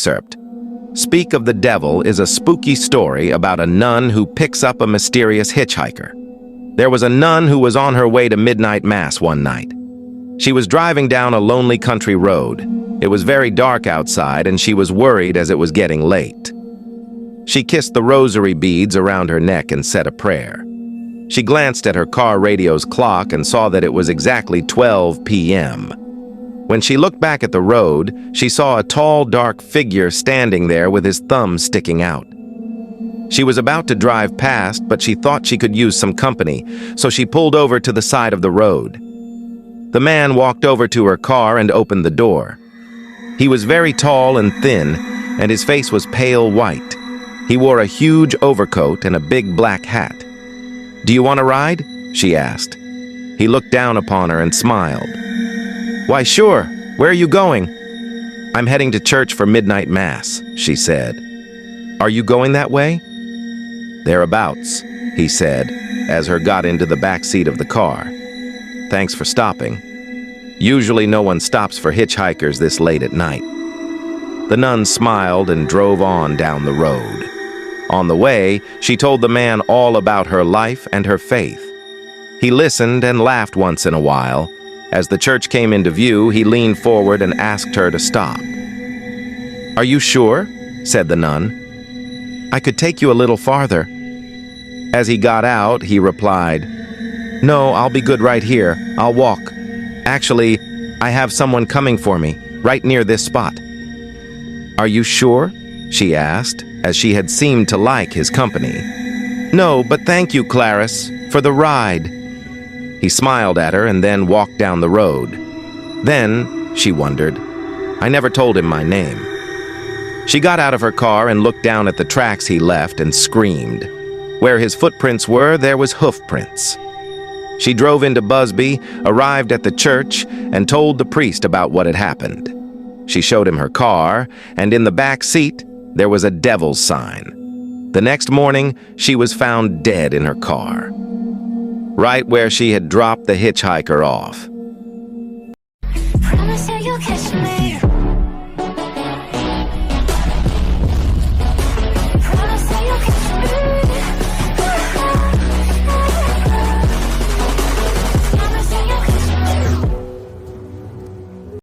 excerpt. Speak of the Devil is a spooky story about a nun who picks up a mysterious hitchhiker. There was a nun who was on her way to midnight mass one night. She was driving down a lonely country road. It was very dark outside and she was worried as it was getting late. She kissed the rosary beads around her neck and said a prayer. She glanced at her car radio's clock and saw that it was exactly 12 p.m. When she looked back at the road, she saw a tall, dark figure standing there with his thumb sticking out. She was about to drive past, but she thought she could use some company, so she pulled over to the side of the road. The man walked over to her car and opened the door. He was very tall and thin, and his face was pale white. He wore a huge overcoat and a big black hat. "Do you want a ride?" she asked. He looked down upon her and smiled. "Why, sure. Where are you going?" "I'm heading to church for midnight mass," she said. "Are you going that way?" "Thereabouts," he said, as her got into the back seat of the car. "Thanks for stopping. Usually no one stops for hitchhikers this late at night." The nun smiled and drove on down the road. On the way, she told the man all about her life and her faith. He listened and laughed once in a while. As the church came into view, he leaned forward and asked her to stop. "Are you sure?" said the nun. "I could take you a little farther." As he got out, he replied, "No, I'll be good right here. I'll walk. Actually, I have someone coming for me, right near this spot." "Are you sure?" she asked, as she had seemed to like his company. "No, but thank you, Clarice, for the ride." He smiled at her and then walked down the road. Then, she wondered, I never told him my name. She got out of her car and looked down at the tracks he left and screamed. Where his footprints were, there was hoof prints. She drove into Busby, arrived at the church, and told the priest about what had happened. She showed him her car, and in the back seat, there was a devil's sign. The next morning, she was found dead in her car, right where she had dropped the hitchhiker off.